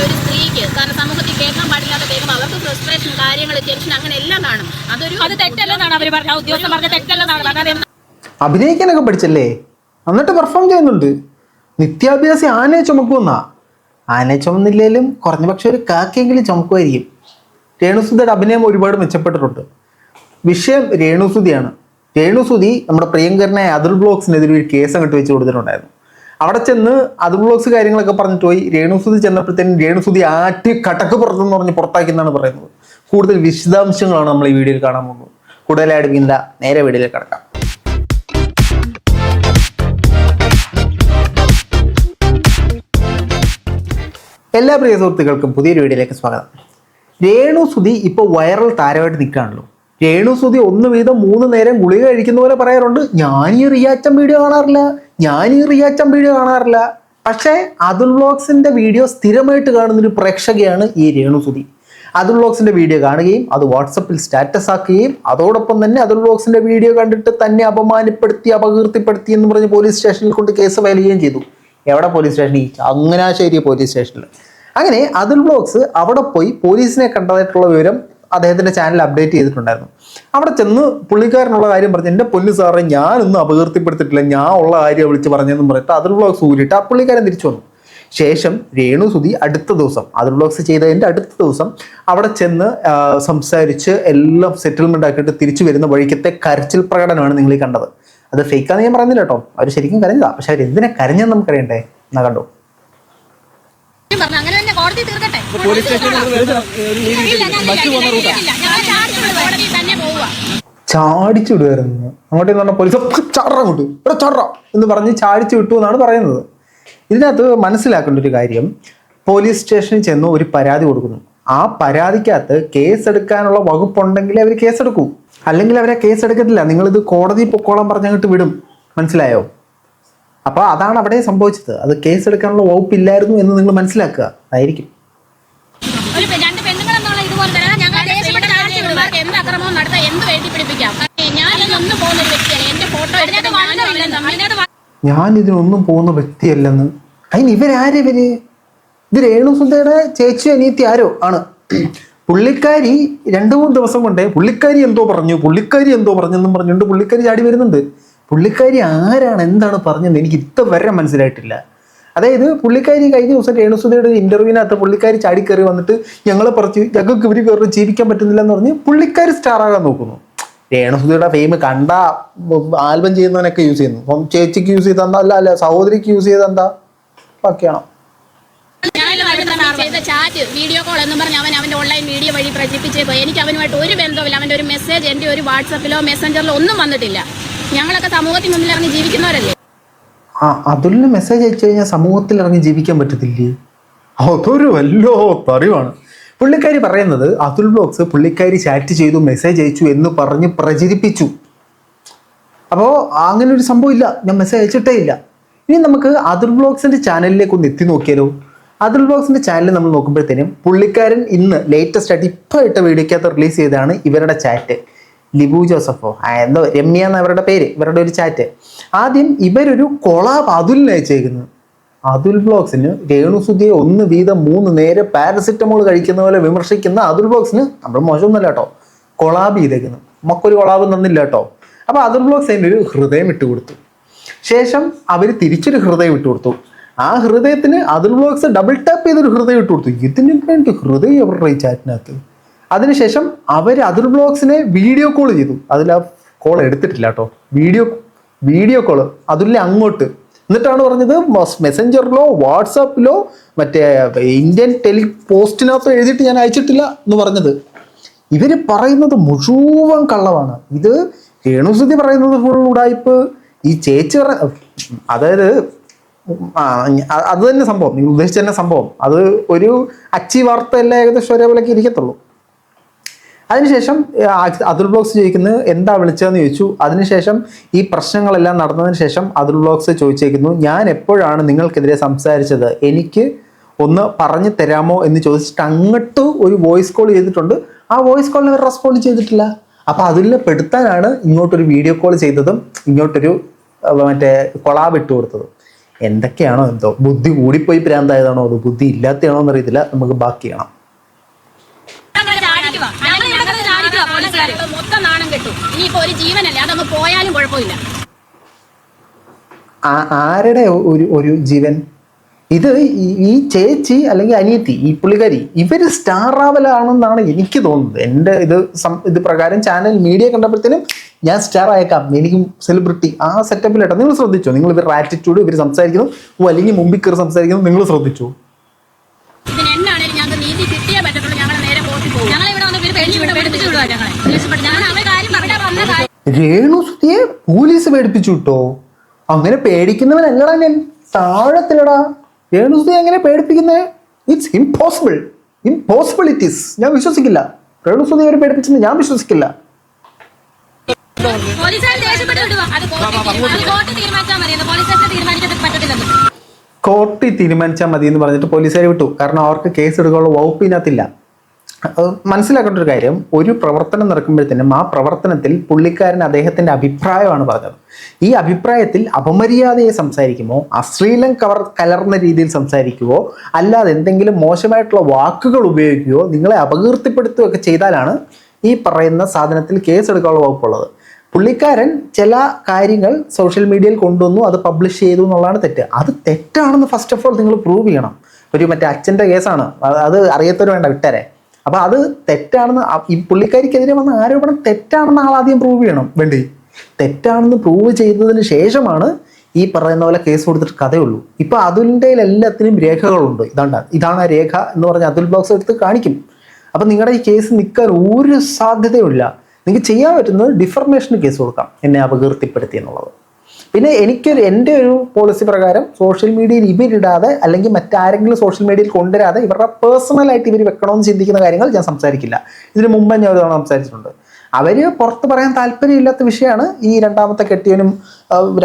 ഒരു സ്ത്രീക്ക് കാരണം സമൂഹത്തിൽ കേൾക്കാൻ പാടില്ലാതെ കേൾക്കുമ്പോൾ അവർക്ക് ഫ്രസ്ട്രേഷൻ കാര്യങ്ങൾ ടെൻഷൻ അങ്ങനെ എല്ലാം കാണും. അത് തെറ്റല്ലെന്നാണ് അവർ പറഞ്ഞത്. ഉദ്യോഗസ്ഥർ പറഞ്ഞ തെറ്റല്ലെന്നാണ് പറഞ്ഞത്. അഭിനയിക്കാനൊക്കെ പഠിച്ചല്ലേ, എന്നിട്ട് പെർഫോം ചെയ്യുന്നുണ്ട്. നിത്യാഭ്യാസി ആനയെ ചുമക്കുമെന്നാ. ആനയെ ചുമന്നില്ലേലും കുറഞ്ഞ പക്ഷെ ഒരു കാക്കയെങ്കിലും ചുമക്കുമായിരിക്കും. രേണുസുധിയുടെ അഭിനയം ഒരുപാട് മെച്ചപ്പെട്ടിട്ടുണ്ട്. വിഷയം രേണുസുധിയാണ്. രേണുസുധി നമ്മുടെ പ്രിയങ്കരനായ അതുൽ ബ്ലോഗ്സിനെതിരെ ഒരു കേസ് അങ്ങോട്ട് വെച്ച് കൊടുത്തിട്ടുണ്ടായിരുന്നു. അവിടെ ചെന്ന് അതുൽ ബ്ലോഗ്സ് കാര്യങ്ങളൊക്കെ പറഞ്ഞിട്ട് പോയി. രേണുസുധി ചെന്നപ്പോഴത്തേനും രേണുസുധി ആറ്റി കടക്ക് പുറത്തെന്ന് പറഞ്ഞ് പുറത്താക്കി എന്നാണ് പറയുന്നത്. കൂടുതൽ വിശദാംശങ്ങളാണ് നമ്മൾ ഈ വീഡിയോയിൽ കാണാൻ പോകുന്നത്. കൂടുതലായിട്ട് പിന്നില്ല, നേരെ വീഡിയോയിലേക്ക് കടക്കാം. എല്ലാ പ്രിയ സുഹൃത്തുക്കൾക്കും പുതിയൊരു വീഡിയോയിലേക്ക് സ്വാഗതം. രേണുസുധി ഇപ്പോൾ വൈറൽ താരമായിട്ട് നിൽക്കുകയാണല്ലോ. രേണുസുധി ഒന്ന് വീതം 3 നേരം ഗുളിക കഴിക്കുന്ന പോലെ പറയാറുണ്ട്, ഞാൻ ഈ റിയാക്ഷൻ വീഡിയോ കാണാറില്ല. പക്ഷേ അതുൽ വ്ലോഗ്സിന്റെ വീഡിയോ സ്ഥിരമായിട്ട് കാണുന്നൊരു പ്രേക്ഷകയാണ് ഈ രേണുസുധി. അതുൽ വ്ലോഗ്സിന്റെ വീഡിയോ കാണുകയും അത് വാട്സപ്പിൽ സ്റ്റാറ്റസ് ആക്കുകയും അതോടൊപ്പം തന്നെ അതുൽ വ്ലോഗ്സിന്റെ വീഡിയോ കണ്ടിട്ട് തന്നെ അപകീർത്തിപ്പെടുത്തി എന്ന് പറഞ്ഞ് പോലീസ് സ്റ്റേഷനിൽ കൊണ്ട് കേസ് ഫയൽ ചെയ്യുകയും ചെയ്തു. എവിടെ പോലീസ് സ്റ്റേഷനിൽ? ചങ്ങനാശ്ശേരി പോലീസ് സ്റ്റേഷനിൽ. അങ്ങനെ അതുൽ വ്ലോഗ്സ് അവിടെ പോയി പോലീസിനെ കണ്ടതായിട്ടുള്ള വിവരം അദ്ദേഹത്തിന്റെ ചാനൽ അപ്ഡേറ്റ് ചെയ്തിട്ടുണ്ടായിരുന്നു. അവിടെ ചെന്ന് പുള്ളിക്കാരനുള്ള കാര്യം പറഞ്ഞ്, എൻ്റെ പൊന്നു സാറേ ഞാനൊന്നും അപകീർത്തിപ്പെടുത്തിയിട്ടില്ല, ഞാൻ ഉള്ള കാര്യം വിളിച്ച് പറഞ്ഞെന്നും പറഞ്ഞിട്ട് അതുൽ വ്ലോഗ്സ് ഊരിട്ട് ആ പുള്ളിക്കാരൻ തിരിച്ചു വന്നു. ശേഷം രേണുസുധി അടുത്ത ദിവസം അതുൽ വ്ലോഗ്സ് ചെയ്തതിൻ്റെ അടുത്ത ദിവസം അവിടെ ചെന്ന് സംസാരിച്ച് എല്ലാം സെറ്റിൽമെന്റ് ആക്കിയിട്ട് തിരിച്ചു വരുന്ന വഴിക്കത്തെ കരച്ചിൽ പ്രകടനമാണ് നിങ്ങൾ ഈ കണ്ടത്. അത് ഫേക്കാന്ന് ഞാൻ പറയുന്നില്ല കേട്ടോ, അവർ ശരിക്കും കരഞ്ഞതാ. പക്ഷെ അവർ എന്തിനാ കരഞ്ഞെന്ന് നമുക്കറിയണ്ടേ? എന്നാ കണ്ടോ. ചാടിച്ചു വിടുമായിരുന്നു അങ്ങോട്ട് എന്ന് പറഞ്ഞ പോലീസ് ചാടറ എന്ന് പറഞ്ഞ് ചാടിച്ചു വിട്ടു എന്നാണ് പറയുന്നത്. ഇതിനകത്ത് മനസ്സിലാക്കേണ്ട ഒരു കാര്യം, പോലീസ് സ്റ്റേഷനിൽ ചെന്ന് ഒരു പരാതി കൊടുക്കുന്നു. ആ പരാതിക്കകത്ത് കേസെടുക്കാനുള്ള വകുപ്പുണ്ടെങ്കിൽ അവർ കേസെടുക്കൂ, അല്ലെങ്കിൽ അവരെ കേസെടുക്കത്തില്ല. നിങ്ങളിത് കോടതി പൊക്കോളം പറഞ്ഞങ്ങോട്ട് വിടും. മനസ്സിലായോ? അപ്പോൾ അതാണ് അവിടെ സംഭവിച്ചത്. അത് കേസെടുക്കാനുള്ള വകുപ്പില്ലായിരുന്നു എന്ന് നിങ്ങൾ മനസ്സിലാക്കുക. അതായിരിക്കും ഞാൻ ഇതിനൊന്നും പോകുന്ന വ്യക്തിയല്ലെന്ന്. അതിന് ഇവരാരിവര്? ഇത് രേണുസുധയുടെ ചേച്ചി അനിയത്തി ആരോ ആണ്. പുള്ളിക്കാരി 2-3 ദിവസം കൊണ്ടേ പുള്ളിക്കാരി എന്തോ പറഞ്ഞെന്നും പറഞ്ഞുകൊണ്ട് പുള്ളിക്കാരി ചാടി വരുന്നുണ്ട്. പുള്ളിക്കാരി ആരാണ്, എന്താണ് പറഞ്ഞത് എനിക്ക് ഇതുവരെ മനസ്സിലായിട്ടില്ല. അതായത് പുള്ളിക്കാരി കഴിഞ്ഞ ദിവസം രേണുസുധയുടെ ഇന്റർവ്യൂവിനകത്ത് പുള്ളിക്കാരി ചാടിക്കയറി വന്നിട്ട് ഞങ്ങളെ പറിച്ച് ഞങ്ങൾക്ക് ഇവർ കയറി ജീവിക്കാൻ പറ്റുന്നില്ല എന്ന് പറഞ്ഞ് പുള്ളിക്കാരി സ്റ്റാർ ആകാൻ നോക്കുന്നു. രേണുസുധയുടെ ഫെയിം കണ്ട ആൽബം ചെയ്യുന്നവനൊക്കെ യൂസ് ചെയ്യുന്നു. അപ്പം ചേച്ചിക്ക് യൂസ് ചെയ്തെന്താ, അല്ല സഹോദരിക്ക് യൂസ് ചെയ്തെന്താ ബാക്കിയാണോ? ചാറ്റ് വീഡിയോ കോൾ എന്ന് പറഞ്ഞ് അവന്റെ ഓൺലൈൻ വീഡിയോ വഴി പ്രചരിപ്പിച്ചേക്കോ. എനിക്ക് അവനുമായിട്ട് ഒരു ബന്ധമില്ല. അവന്റെ ഒരു മെസ്സേജ് എൻ്റെ ഒരു വാട്സപ്പിലോ മെസ്സഞ്ചറിലോ ഒന്നും വന്നിട്ടില്ല. ഞങ്ങളൊക്കെ സമൂഹത്തിൽ മുന്നിൽ ഇറങ്ങി ജീവിക്കുന്നവരല്ലേ. അതുലിന് മെസ്സേജ് അയച്ചു കഴിഞ്ഞാൽ സമൂഹത്തിൽ ഇറങ്ങി ജീവിക്കാൻ പറ്റത്തില്ലേ? അതൊരു വല്ലോ അറിവാണ്. പുള്ളിക്കാരി പറയുന്നത് അതുൽ വ്ലോഗ്സ് പുള്ളിക്കാരി ചാറ്റ് ചെയ്തു, മെസ്സേജ് അയച്ചു എന്ന് പറഞ്ഞ് പ്രചരിപ്പിച്ചു. അപ്പോൾ അങ്ങനെ ഒരു സംഭവം ഇല്ല, ഞാൻ മെസ്സേജ് അയച്ചിട്ടേ ഇല്ല. ഇനി നമുക്ക് അതുൽ വ്ലോഗ്സിന്റെ ചാനലിലേക്ക് ഒന്ന് എത്തി നോക്കിയാലോ. അതുൽ വ്ലോഗ്സിന്റെ ചാനൽ നമ്മൾ നോക്കുമ്പോഴത്തേനും പുള്ളിക്കാരൻ ഇന്ന് ലേറ്റസ്റ്റ് ആയിട്ട് ഇപ്പോൾ ഇട്ട വീഡിയോക്കകത്ത് റിലീസ് ചെയ്തതാണ് ഇവരുടെ ചാറ്റ്. ലിബു ജോസഫോ എന്തോ രമ്യ എന്ന അവരുടെ പേര്, ഇവരുടെ ഒരു ചാറ്റ്. ആദ്യം ഇവരൊരു കൊളാബ് അതുലിന് അയച്ചേക്കുന്നു. അതുൽ വ്ലോഗ്സിന് രേണുസുധിയെ 1 വീതം 3 നേരം പാരസിറ്റമോൾ കഴിക്കുന്ന പോലെ വിമർശിക്കുന്ന അതുൽ വ്ലോഗ്സിന് നമ്മൾ മോശമൊന്നുമല്ല കേട്ടോ, കൊളാബ് ചെയ്തേക്കുന്നു. നമുക്കൊരു കൊളാബ് തന്നില്ല കേട്ടോ. അപ്പോൾ അതുൽ വ്ലോഗ്സ് അതിൻ്റെ ഒരു ഹൃദയം ഇട്ടുകൊടുത്തു. ശേഷം അവർ തിരിച്ചൊരു ഹൃദയം ഇട്ടുകൊടുത്തു. ആ ഹൃദയത്തിന് അതുൽ വ്ലോഗ്സ് ഡബിൾ ടാപ്പ് ചെയ്തൊരു ഹൃദയം ഇട്ടുകൊടുത്തു. ഇതിന് വേണ്ടി ഹൃദയം അവരുടെ ഈ ചാറ്റിനകത്ത്. അതിനുശേഷം അവർ അതുൽ വ്ലോഗ്സിനെ വീഡിയോ കോൾ ചെയ്തു. അതിൽ ആ കോൾ എടുത്തിട്ടില്ല കേട്ടോ, വീഡിയോ കോള് അതുലിനെ അങ്ങോട്ട്. എന്നിട്ടാണ് പറഞ്ഞത് മെസ്സഞ്ചറിലോ വാട്സാപ്പിലോ മറ്റേ ഇന്ത്യൻ പോസ്റ്റിനകത്തോ എഴുതിയിട്ട് ഞാൻ അയച്ചിട്ടില്ല എന്ന് പറഞ്ഞത്. ഇവർ പറയുന്നത് മുഴുവൻ കള്ളമാണ്. ഇത് രേണുസുധി പറയുന്നത് ഫുൾ ഉടായിപ്പ്. ഈ ചേച്ചി അതായത് അത് തന്നെ സംഭവം, നിങ്ങൾ ഉദ്ദേശിച്ച തന്നെ സംഭവം. അത് ഒരു അച്ചി വാർത്ത എല്ലാം ഏകദേശം ഒരേപോലെയൊക്കെ ഇരിക്കത്തുള്ളൂ. അതിനുശേഷം അതുൽ വ്ലോഗ്സ് ചോദിക്കുന്നത് എന്താ വിളിച്ചതെന്ന് ചോദിച്ചു. അതിനുശേഷം ഈ പ്രശ്നങ്ങളെല്ലാം നടന്നതിന് ശേഷം അതുൽ വ്ലോഗ്സ് ചോദിച്ചേക്കുന്നു, ഞാൻ എപ്പോഴാണ് നിങ്ങൾക്കെതിരെ സംസാരിച്ചത്, എനിക്ക് ഒന്ന് പറഞ്ഞു തരാമോ എന്ന് ചോദിച്ചിട്ട് അങ്ങോട്ട് ഒരു വോയിസ് കോൾ ചെയ്തിട്ടുണ്ട്. ആ വോയിസ് കോളിന് അവർ റെസ്പോണ്ട് ചെയ്തിട്ടില്ല. അപ്പോൾ അതിനെ പെടുത്താനാണ് ഇങ്ങോട്ടൊരു വീഡിയോ കോൾ ചെയ്തതും ഇങ്ങോട്ടൊരു മറ്റേ കൊളാബ് ഇട്ട് കൊടുത്തതും. എന്തൊക്കെയാണോ എന്തോ, ബുദ്ധി കൂടിപ്പോയി ഭ്രാന്തായതാണോ അതോ ബുദ്ധി ഇല്ലാത്തതാണോ എന്നറിയത്തില്ല. നമുക്ക് ബാക്കി കാണാം. മൊത്തം നാണം കെട്ടു. ഇനിയിപ്പോ ഒരു ജീവനല്ലേ, അതങ്ങ് പോയാലും കുഴപ്പമില്ല. ആരുടെ ഒരു ജീവൻ? ഇത് ഈ ചേച്ചി അല്ലെങ്കിൽ അനിയത്തി, ഈ പുള്ളിക്കാരി, ഇവര് സ്റ്റാർ ആവലാണെന്നാണ് എനിക്ക് തോന്നുന്നത്. എൻ്റെ ഇത് പ്രകാരം ചാനൽ മീഡിയ കണ്ടപ്പോഴത്തേനും ഞാൻ സ്റ്റാർ ആയേക്കാം, എനിക്കും സെലിബ്രിറ്റി ആ സെറ്റപ്പിലായിട്ടാ. നിങ്ങൾ ശ്രദ്ധിച്ചോ? നിങ്ങൾ ഇവരുടെ ആറ്റിറ്റ്യൂഡ്, ഇവർ സംസാരിക്കുന്നു, അല്ലെങ്കിൽ മുമ്പിൽ കയറി സംസാരിക്കുന്നു, നിങ്ങൾ ശ്രദ്ധിച്ചു? ഇതിനെന്നാണേലും ഞങ്ങൾക്ക് നീതി കിട്ടിയേ പറ്റത്തുള്ളൂ. ഞങ്ങൾ നേരെ കോർട്ടിൽ പോകും. രേണുസുതിയെ പോലീസ് പേടിപ്പിച്ചു വിട്ടോ? അങ്ങനെ പേടിക്കുന്നവനല്ലടാ ഞാൻ, താഴത്തിലടാ. രേണുസുതി എങ്ങനെ പേടിപ്പിക്കുന്നത്? It's impossible. ഇംപോസിബിലിറ്റീസ് ഞാൻ വിശ്വസിക്കില്ല. രേണുസുതി അവരെ പേടിപ്പിച്ചെന്ന് ഞാൻ വിശ്വസിക്കില്ല. കോർട്ടിൽ തീരുമാനിച്ചാൽ മതി എന്ന് പറഞ്ഞിട്ട് പോലീസുകാർ വിട്ടു. കാരണം അവർക്ക് കേസ് എടുക്കാനുള്ള വകുപ്പ് ഇതിനകത്തില്ല. മനസ്സിലാക്കേണ്ട ഒരു കാര്യം, ഒരു പ്രവർത്തനം നടക്കുമ്പോഴത്തേനും ആ പ്രവർത്തനത്തിൽ പുള്ളിക്കാരൻ അദ്ദേഹത്തിന്റെ അഭിപ്രായമാണ് പറഞ്ഞത്. ഈ അഭിപ്രായത്തിൽ അപമര്യാദയെ സംസാരിക്കുമോ, അശ്ലീലം കലർന്ന രീതിയിൽ സംസാരിക്കുവോ, അല്ലാതെ എന്തെങ്കിലും മോശമായിട്ടുള്ള വാക്കുകൾ ഉപയോഗിക്കുകയോ നിങ്ങളെ അപകീർത്തിപ്പെടുത്തുകയൊക്കെ ചെയ്താലാണ് ഈ പറയുന്ന സാധനത്തിൽ കേസ് എടുക്കാനുള്ള വകുപ്പുള്ളത്. പുള്ളിക്കാരൻ ചില കാര്യങ്ങൾ സോഷ്യൽ മീഡിയയിൽ കൊണ്ടുവന്നു, അത് പബ്ലിഷ് ചെയ്തു എന്നുള്ളതാണ് തെറ്റ്. അത് തെറ്റാണെന്ന് ഫസ്റ്റ് ഓഫ് ഓൾ നിങ്ങൾ പ്രൂവ് ചെയ്യണം. മറ്റേ അച്ഛൻ്റെ കേസാണ്, അത് അറിയാത്തവർ വേണ്ട, വിട്ടരെ. അപ്പോൾ അത് തെറ്റാണെന്ന്, ഈ പുള്ളിക്കാരിക്കെതിരെ വന്ന ആരോപണം തെറ്റാണെന്ന് ആദ്യം പ്രൂവ് ചെയ്യണം. വേണ്ടി തെറ്റാണെന്ന് പ്രൂവ് ചെയ്തതിന് ശേഷമാണ് ഈ പറയുന്ന പോലെ കേസ് കൊടുത്തിട്ട് കഥയുള്ളൂ. ഇപ്പൊ അതുലിൻ്റെ എല്ലാത്തിനും രേഖകളുണ്ട്. ഇതാണ് ആ രേഖ എന്ന് പറഞ്ഞ് അതുൽ ബ്ലോഗ്സ് എടുത്ത് കാണിക്കും. അപ്പൊ നിങ്ങളുടെ ഈ കേസ് നിൽക്കാൻ ഒരു സാധ്യതയുമില്ല. നിങ്ങൾക്ക് ചെയ്യാൻ പറ്റുന്നത് ഡിഫർമേഷന് കേസ് കൊടുക്കാം, എന്നെ അപകീർത്തിപ്പെടുത്തി എന്നുള്ളത്. പിന്നെ എൻ്റെ ഒരു പോളിസി പ്രകാരം സോഷ്യൽ മീഡിയയിൽ ഇവരിടാതെ, അല്ലെങ്കിൽ മറ്റാരെങ്കിലും സോഷ്യൽ മീഡിയയിൽ കൊണ്ടുവരാതെ, ഇവരുടെ പേഴ്സണലായിട്ട് ഇവർ വെക്കണമെന്ന് ചിന്തിക്കുന്ന കാര്യങ്ങൾ ഞാൻ സംസാരിക്കില്ല. ഇതിന് മുമ്പ് ഞാൻ ഒരു തവണ സംസാരിച്ചിട്ടുണ്ട്. അവർ പുറത്ത് പറയാൻ താല്പര്യമില്ലാത്ത വിഷയമാണ് ഈ രണ്ടാമത്തെ കെട്ടിയവനും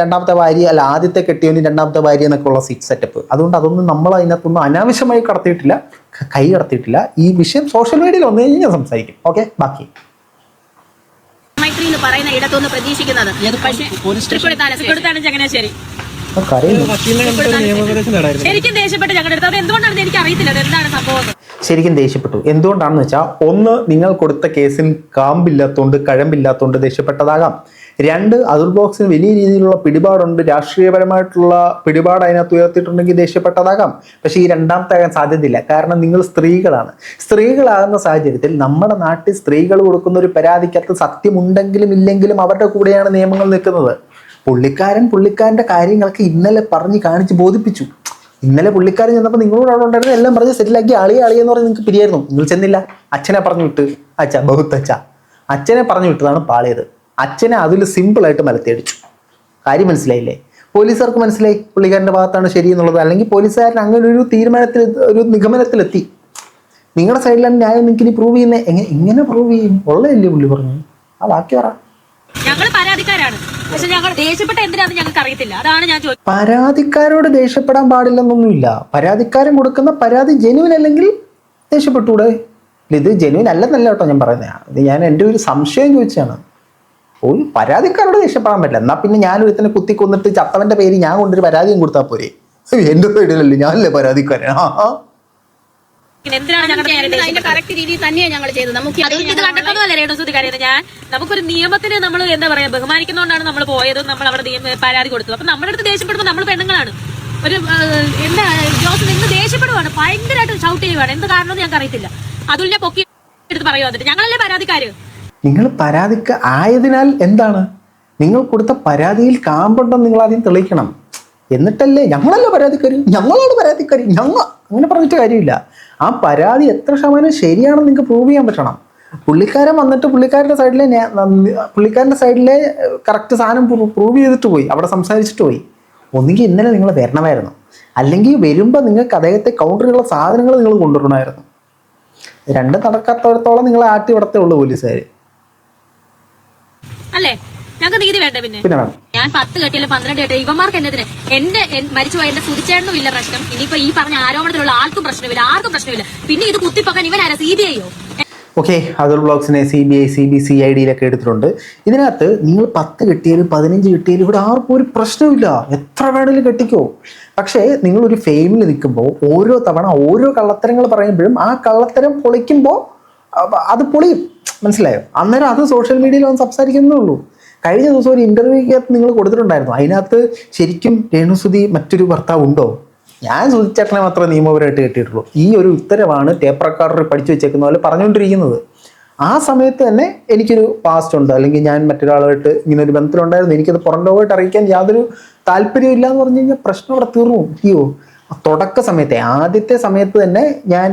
രണ്ടാമത്തെ ഭാര്യ, അല്ല ആദ്യത്തെ കെട്ടിയവനും രണ്ടാമത്തെ ഭാര്യ എന്നൊക്കെ ഉള്ള സെറ്റപ്പ്. അതുകൊണ്ട് അതൊന്നും നമ്മൾ അതിനകത്തൊന്നും അനാവശ്യമായി കടത്തിയിട്ടില്ല, കൈ കടത്തിയിട്ടില്ല. ഈ വിഷയം സോഷ്യൽ മീഡിയയിൽ വന്നു കഴിഞ്ഞാൽ ഞാൻ സംസാരിക്കും. ഓക്കെ, ബാക്കി പറയുന്ന ഇടത്തൊന്ന് പ്രതീക്ഷിക്കുന്നത് ചങ്ങനാശ്ശേരി ശരിക്കും ദേഷ്യപ്പെട്ട് ഞങ്ങളുടെ അടുത്ത്. അത് എന്തുകൊണ്ടാണെന്ന് എനിക്ക് അറിയത്തില്ല, എന്താണ് സംഭവം. ശരിക്കും ദേഷ്യപ്പെട്ടു. എന്തുകൊണ്ടാണെന്ന് വെച്ചാൽ, ഒന്ന്, നിങ്ങൾ കൊടുത്ത കേസിൽ കാമ്പില്ലാത്തതുകൊണ്ട്, കഴമ്പില്ലാത്തതുകൊണ്ട് ദേഷ്യപ്പെട്ടതാകാം. രണ്ട്, അതുൽ ബ്ലോഗ്സിന് വലിയ രീതിയിലുള്ള പിടിപാടുണ്ട്, രാഷ്ട്രീയപരമായിട്ടുള്ള പിടിപാട് അതിനകത്ത് ഉയർത്തിയിട്ടുണ്ടെങ്കിൽ ദേഷ്യപ്പെട്ടതാകാം. പക്ഷേ ഈ രണ്ടാമത്തെ ആകാൻ സാധ്യതയില്ല. കാരണം നിങ്ങൾ സ്ത്രീകളാണ്. സ്ത്രീകളാകുന്ന സാഹചര്യത്തിൽ നമ്മുടെ നാട്ടിൽ സ്ത്രീകൾ കൊടുക്കുന്ന ഒരു പരാതിക്കകത്ത് സത്യമുണ്ടെങ്കിലും ഇല്ലെങ്കിലും അവരുടെ കൂടെയാണ് നിയമങ്ങൾ നിൽക്കുന്നത്. പുള്ളിക്കാരൻ്റെ കാര്യങ്ങളൊക്കെ ഇന്നലെ പറഞ്ഞ് കാണിച്ച് ബോധിപ്പിച്ചു. ഇന്നലെ പുള്ളിക്കാരൻ ചെന്നപ്പോൾ നിങ്ങളോട് അവിടെ ഉണ്ടായിരുന്നു, എല്ലാം പറഞ്ഞ് സെറ്റിലാക്കി അളിയെന്ന് പറഞ്ഞ് നിങ്ങൾക്ക് പിരിയായിരുന്നു. നിങ്ങൾ ചെന്നില്ല, അച്ഛനെ പറഞ്ഞു വിട്ട്. അച്ഛനെ പറഞ്ഞു വിട്ടതാണ് പാളിയത്. അച്ഛനെ അതിൽ സിമ്പിളായിട്ട് മലത്തിയടിച്ചു. കാര്യം മനസ്സിലായില്ലേ? പോലീസുകാർക്ക് മനസ്സിലായി പുള്ളിക്കാരൻ്റെ ഭാഗത്താണ് ശരി എന്നുള്ളത്. അല്ലെങ്കിൽ പോലീസുകാരൻ അങ്ങനെ ഒരു തീരുമാനത്തിൽ, ഒരു നിഗമനത്തിലെത്തി. നിങ്ങളുടെ സൈഡിലാണ് ന്യായം, നിങ്ങൾക്ക് ഇനി പ്രൂവ് ചെയ്യുന്നത്. എങ്ങനെ പ്രൂവ് ചെയ്യും? ഉള്ളതല്ലേ പുള്ളി പറഞ്ഞു. ആ ബാക്കി പറ. ഞങ്ങൾ പരാതിക്കാരാണ്, പക്ഷെ ഞങ്ങൾ ദേഷ്യപ്പെട്ട എന്തിനാണെന്ന് ഞങ്ങൾക്ക് അറിയത്തില്ല. അതാണ് ഞാൻ ചോദിച്ചത്. പരാതിക്കാരോട് ദേഷ്യപ്പെടാൻ പാടില്ലെന്നൊന്നുമില്ല. പരാതിക്കാരൻ കൊടുക്കുന്ന പരാതി ജെന്യുവൻ അല്ലെങ്കിൽ ദേഷ്യപ്പെട്ടൂടെ? ഇത് ജെന്യുവൻ അല്ലെന്നല്ല കേട്ടോ ഞാൻ പറയുന്നതാണ്. ഇത് ഞാൻ എൻ്റെ ഒരു സംശയം ചോദിച്ചാണ്. ഒരു പരാതിക്കാരോട് ദേഷ്യപ്പെടാൻ പറ്റില്ല. എന്നാൽ പിന്നെ ഞാൻ ഒരുത്തന്നെ കുത്തിക്കൊന്നിട്ട് ചത്തവന്റെ പേര് ഞാൻ കൊണ്ടൊരു പരാതിയും കൊടുത്താൽ പോരെ? എൻ്റെ സൈഡിലല്ലേ, ഞാനല്ലേ പരാതിക്കാരൻ. നമുക്കൊരു നിയമത്തിന് നമ്മൾ എന്താ പറയാ ബഹുമാനിക്കുന്നതുകൊണ്ടാണ് നമ്മൾ പോയതും നമ്മൾ അവിടെ പരാതി കൊടുത്തു. അപ്പൊ നമ്മുടെ അടുത്ത് ദേഷ്യപ്പെടുമ്പോൾ നമ്മൾ പെണ്ണുങ്ങളാണ്. ഒരു എന്താ ജോസ് നിന്ന് ദേഷ്യപ്പെടുവാണ്, ഭയങ്കരമായിട്ട് ഷൗട്ട് ചെയ്യുവാണ്. എന്ത് കാരണമെന്ന് ഞങ്ങൾക്ക് അറിയത്തില്ല. അതുലിനെ പൊക്കി എടുത്ത് പറയുക വന്നിട്ട് ഞങ്ങളല്ലേ പരാതിക്കാര്. നിങ്ങൾ ആയതിനാൽ എന്താണ്? നിങ്ങൾ കൊടുത്ത പരാതിയിൽ കാമ്പുണ്ടെന്ന് നിങ്ങൾ ആദ്യം തെളിയിക്കണം. എന്നിട്ടല്ലേ ഞങ്ങളല്ല പരാതിക്കാരി, ഞങ്ങളാണ് പരാതിക്കാരി, അങ്ങനെ പറഞ്ഞിട്ട് കാര്യമില്ല. ആ പരാതി എത്ര ശതമാനം ശരിയാണെന്ന് നിങ്ങൾക്ക് പ്രൂവ് ചെയ്യാൻ പറ്റണം. പുള്ളിക്കാരൻ വന്നിട്ട് പുള്ളിക്കാരൻ്റെ സൈഡിലെ കറക്റ്റ് സാധനം പ്രൂവ് ചെയ്തിട്ട് പോയി, അവിടെ സംസാരിച്ചിട്ട് പോയി. ഒന്നുകിൽ ഇന്നലെ നിങ്ങൾ വരണമായിരുന്നു, അല്ലെങ്കിൽ വരുമ്പോൾ നിങ്ങൾക്ക് അദ്ദേഹത്തെ കൗണ്ടറുള്ള സാധനങ്ങൾ നിങ്ങൾ കൊണ്ടുവരണമായിരുന്നു. രണ്ടും നടക്കാത്തടത്തോളം നിങ്ങൾ ആട്ടി വിടത്തേ ഉള്ളൂ പോലീസുകാർ അല്ലേ? ഞങ്ങൾക്ക് നീതി വേണ്ട. പിന്നെ ഞാൻ 10 കെട്ടിയാലും 12 കെട്ടിയ ഇവന്മാർക്ക് എന്നതിന് എന്റെ മരിച്ചുപോയ എന്റെ സുതിച്ചേട്ടനും ഇല്ല പ്രശ്നം. ഇനിയിപ്പോ ഈ പറഞ്ഞ ആരോപണത്തിലുള്ള ആർക്കും പ്രശ്നമില്ല, ആർക്കും പ്രശ്നമില്ല. പിന്നെ ഇത് കുത്തിപ്പൊക്കാൻ ഇവനാരാ? CBI യോ? ഓക്കെ, അതുൽ ബ്ലോഗ്സിനെ CBI CBCIDയിലൊക്കെ എടുത്തിട്ടുണ്ട്. ഇതിനകത്ത് നിങ്ങൾ 10 കിട്ടിയാലും 15 കിട്ടിയാലും ഇവിടെ ആർക്കും ഒരു പ്രശ്നമില്ല, എത്ര വേണമെങ്കിലും കെട്ടിക്കോ. പക്ഷേ നിങ്ങളൊരു ഫെയിമിൽ നിൽക്കുമ്പോൾ ഓരോ തവണ ഓരോ കള്ളത്തരങ്ങൾ പറയുമ്പോഴും ആ കള്ളത്തരം പൊളിക്കുമ്പോൾ അത് പൊളിയും, മനസ്സിലായോ? അന്നേരം അത് സോഷ്യൽ മീഡിയയിൽ വന്ന് സംസാരിക്കുന്നേ ഉള്ളൂ. കഴിഞ്ഞ ദിവസം ഒരു ഇൻ്റർവ്യൂക്കകത്ത് നിങ്ങൾ കൊടുത്തിട്ടുണ്ടായിരുന്നു, അതിനകത്ത് ശരിക്കും രേണുസുതി മറ്റൊരു ഭർത്താവ് ഉണ്ടോ? ഞാൻ സുധിച്ചേട്ടനെ മാത്രമേ നിയമപരമായിട്ട് കെട്ടിയിട്ടുള്ളൂ. ഈ ഒരു ഉത്തരവാണ് ടേപ്പ് റെക്കോർഡർ പഠിച്ചു വെച്ചേക്കുന്ന പോലെ പറഞ്ഞുകൊണ്ടിരിക്കുന്നത്. ആ സമയത്ത് തന്നെ എനിക്കൊരു പാസ്റ്റ് ഉണ്ട്, അല്ലെങ്കിൽ ഞാൻ മറ്റൊരാളുമായിട്ട് ഇങ്ങനെ ഒരു ബന്ധത്തിലുണ്ടായിരുന്നു, എനിക്കത് പുറം ലോകമായിട്ട് അറിയിക്കാൻ യാതൊരു താല്പര്യമില്ല എന്ന് പറഞ്ഞു കഴിഞ്ഞാൽ പ്രശ്നം അവിടെ തീർന്നു. അയ്യോ, തുടക്ക സമയത്തെ ആദ്യത്തെ സമയത്ത് തന്നെ ഞാൻ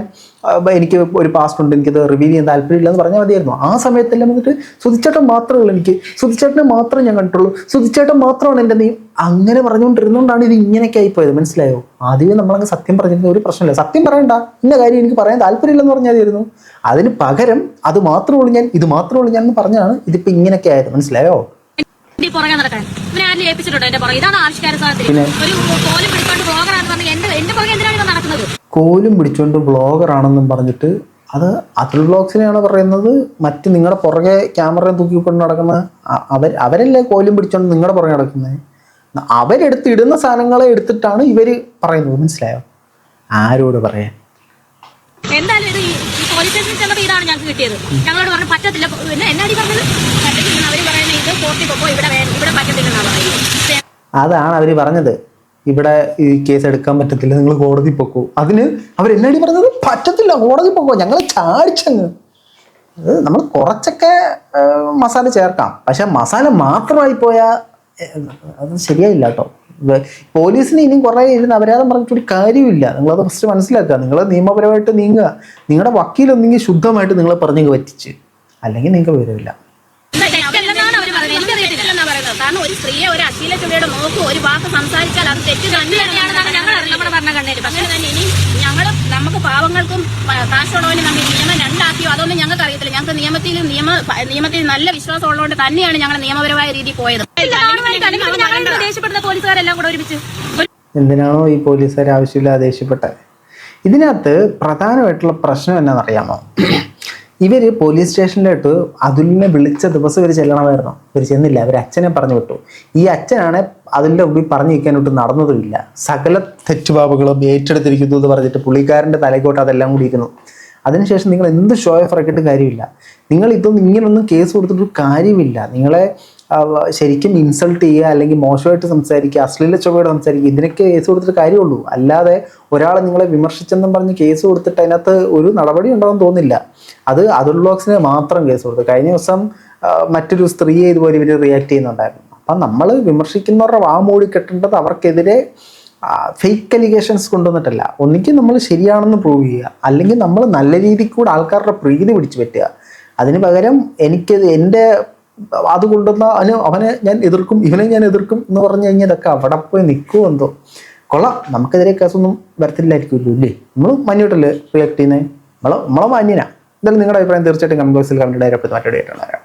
എനിക്ക് ഒരു പാസ്റ്റ് ഉണ്ട്, എനിക്കത് റിവീൽ ചെയ്യാൻ താല്പര്യമില്ല എന്ന് പറഞ്ഞാൽ മതിയായിരുന്നു. ആ സമയത്തെല്ലാം വന്നിട്ട് സുധിച്ചേട്ടൻ മാത്രമേ ഉള്ളൂ, എനിക്ക് സുധിച്ചേട്ടനെ മാത്രമേ ഞാൻ കണ്ടിട്ടുള്ളൂ, സുധിച്ചേട്ടൻ മാത്രമാണ് എൻ്റെ നീ, അങ്ങനെ പറഞ്ഞുകൊണ്ടിരുന്നുകൊണ്ടാണ് ഇത് ഇങ്ങനെയൊക്കെ ആയിപ്പോയത്, മനസ്സിലായോ? ആദ്യമേ നമ്മളങ്ങ് സത്യം പറഞ്ഞിരുന്ന ഒരു പ്രശ്നമില്ല, സത്യം പറയണ്ട, ഇന്ന കാര്യം എനിക്ക് പറയാൻ താല്പര്യമില്ലെന്ന് പറഞ്ഞാൽ മതിയായിരുന്നു. അതിന് പകരം അത് മാത്രമേ ഉള്ളൂ ഞാൻ, ഇത് മാത്രമേ ഉള്ളൂ ഞാൻ എന്ന് പറഞ്ഞാണ് ഇതിപ്പോൾ ഇങ്ങനെയൊക്കെ ആയത്, മനസ്സിലായോ? പുറകെ നടക്കാൻ ഇവനെ ആരും ഏൽപ്പിച്ചിട്ടുണ്ടോ? എന്റെ പുറകെ ഇതാണ് ആവിഷ്കാര സാധ്യത. ഒരു കോലും പിടിച്ചോണ്ട് ബ്ലോഗറാണെന്ന് പറഞ്ഞ് എന്റെ പുറകെ എന്തിനാണ് ഇവ നടക്കുന്നത്? കോലും പിടിച്ചോണ്ട് ബ്ലോഗറാണെന്നും പറഞ്ഞിട്ട് അത് അതുൽ ബ്ലോഗ്സിനെയാണ് പറയുന്നത്. മറ്റ് നിങ്ങളുടെ പുറകെ ക്യാമറ തൂക്കിക്കൊണ്ട് നടക്കുന്ന അവരല്ലേ കോലും പിടിച്ചോണ്ട് നിങ്ങളുടെ പുറകെ നടക്കുന്നത്. അവരെടുത്ത് ഇടുന്ന സാധനങ്ങളെ എടുത്തിട്ടാണ് ഇവര് പറയുന്നത്, മനസ്സിലായോ? ആരോട് പറയാൻ? എന്തായാലും ഇത് ഈ പോലീസ് സ്റ്റേഷനിൽ ചെന്നപ്പോൾ ഇതാണ് ഞങ്ങൾക്ക് കിട്ടിയത്. ഞങ്ങളോട് പറഞ്ഞു പറ്റത്തില്ല, എന്നാടി പറഞ്ഞത് പറ്റത്തില്ലെന്ന് അവര് പറയുന്നത്, ഇത് കോർട്ടിൽ പോകുമ്പോൾ ഇവിടെ പറ്റത്തില്ലെന്നാണ് പറയുന്നത്. അതാണ് അവര് പറഞ്ഞത്, ഇവിടെ ഈ കേസ് എടുക്കാൻ പറ്റത്തില്ല, നിങ്ങൾ കോടതി പൊക്കോ. അതിന് അവരെന്നാടി പറഞ്ഞത്? പറ്റത്തില്ല, കോടതി പൊക്കോ, ഞങ്ങളെ ചാടിച്ചങ്ങ്. അത് നമ്മൾ കുറച്ചൊക്കെ മസാല ചേർക്കാം, പക്ഷെ മസാല മാത്രമായി പോയാൽ അത് ശരിയായില്ല കേട്ടോ. പോലീസിന് ഇനിയും കുറേ ഇരുന്ന് അപരാധം പറഞ്ഞിട്ടൊരു കാര്യമില്ല. നിങ്ങളത് ഫസ്റ്റ് മനസ്സിലാക്കുക. നിങ്ങൾ നിയമപരമായിട്ട് നീങ്ങുക. നിങ്ങളുടെ വക്കീലൊന്നെങ്കിൽ ശുദ്ധമായിട്ട് നിങ്ങളെ പറഞ്ഞെങ്കിൽ പറ്റിച്ച്, അല്ലെങ്കിൽ നിങ്ങൾക്ക് വിവരമില്ല. കാരണം ഒരു സ്ത്രീയെ ഒരു അശ്ലീല ചുവയുടെ നോക്കൂ, ഒരു വാക്ക് സംസാരിച്ചാൽ അത് തെറ്റ് തന്നെയാണെന്നാണ് ഞങ്ങൾ നമ്മുടെ ഭരണഘടനയിൽ. പക്ഷേ തന്നെ ഇനി നമുക്ക് പാവങ്ങൾക്കും കാശുള്ളവനും നമ്മൾ നിയമം രണ്ടാക്കിയോ അതൊന്നും ഞങ്ങൾക്ക് അറിയത്തില്ല. ഞങ്ങൾക്ക് നിയമത്തിൽ നല്ല വിശ്വാസം ഉള്ളതുകൊണ്ട് തന്നെയാണ് ഞങ്ങൾ നിയമപരമായ രീതിയിൽ പോയത്. ദേഷ്യപ്പെടുന്ന പോലീസുകാരെല്ലാം കൂടെ ഒരുമിച്ച് എന്തിനാണോ ഈ പോലീസുകാർ ആവശ്യമില്ലാതെ ദേഷ്യപ്പെട്ടത്? ഇതിനകത്ത് പ്രധാനമായിട്ടുള്ള പ്രശ്നം എന്നാണെന്നറിയാമോ? ഇവർ പോലീസ് സ്റ്റേഷനിലോട്ട് അതുലിനെ വിളിച്ച ദിവസം ഇവർ ചെല്ലണമായിരുന്നു. ഇവർ ചെന്നില്ല, അവർ അച്ഛനെ പറഞ്ഞു വിട്ടു. ഈ അച്ഛനാണ് അതിൻ്റെ മുമ്പിൽ പറഞ്ഞു നിൽക്കാനോട്ട് നടന്നതുമില്ല. സകല തെറ്റുപാപങ്ങളും ഏറ്റെടുത്തിരിക്കുന്നു എന്ന് പറഞ്ഞിട്ട് പുള്ളിക്കാരൻ്റെ തലക്കോട്ട് അതെല്ലാം കൂടി ഇരുന്നു. അതിനുശേഷം നിങ്ങൾ എന്ത് ഷോ ഓഫ് ഇറക്കിയിട്ട് കാര്യമില്ല. നിങ്ങൾ ഇതൊന്നും ഇങ്ങനൊന്നും കേസ് കൊടുത്തിട്ടൊരു കാര്യമില്ല. നിങ്ങളെ ശരിക്കും ഇൻസൾട്ട് ചെയ്യുക, അല്ലെങ്കിൽ മോശമായിട്ട് സംസാരിക്കുക, അശ്ലീല ചൊവ്വയോടെ സംസാരിക്കുക, ഇതിനൊക്കെ കേസ് കൊടുത്തിട്ട് കാര്യമുള്ളൂ. അല്ലാതെ ഒരാളെ നിങ്ങളെ വിമർശിച്ചെന്നും പറഞ്ഞ് കേസ് കൊടുത്തിട്ട് അതിനകത്ത് ഒരു നടപടി ഉണ്ടാകുമെന്ന് തോന്നില്ല. അത് അതുൽ ബ്ലോഗ്സിനെ മാത്രം കേസ് കൊടുത്തു. കഴിഞ്ഞ ദിവസം മറ്റൊരു സ്ത്രീയെ ഇതുപോലെ ഇവർ റിയാക്ട് ചെയ്യുന്നുണ്ടായിരുന്നു. അപ്പം നമ്മൾ വിമർശിക്കുന്നവരുടെ വാ മൂടി കെട്ടേണ്ടത് അവർക്കെതിരെ ഫേക്ക് അലിഗേഷൻസ് കൊണ്ടുവന്നിട്ടല്ല. ഒന്നിക്കും നമ്മൾ ശരിയാണെന്ന് പ്രൂവ് ചെയ്യുക, അല്ലെങ്കിൽ നമ്മൾ നല്ല രീതിയിൽ കൂടെ ആൾക്കാരുടെ പ്രീതി പിടിച്ചു പറ്റുക. അതിന് പകരം എൻ്റെ അത് കൊണ്ടുവന്ന അവനെ ഞാൻ എതിർക്കും, ഇവനെ ഞാൻ എതിർക്കും എന്ന് പറഞ്ഞു കഴിഞ്ഞാൽ ഇതൊക്കെ അവിടെ പോയി നിൽക്കുമോ എന്തോ. കൊള്ളാം, നമുക്കെതിരെ കേസൊന്നും വരത്തില്ലായിരിക്കുമല്ലോ അല്ലേ? നമ്മൾ മാന്യമായിട്ടല്ലേ റിയാക്ട് ചെയ്യുന്നത്? നമ്മളെ മാന്യനാ. എന്തായാലും നിങ്ങളുടെ അഭിപ്രായം തീർച്ചയായിട്ടും കമന്റ് ബോക്സിൽ കമന്റ് ഡയറക്റ്റ് മറ്റൊരു ആയിട്ടാണ്.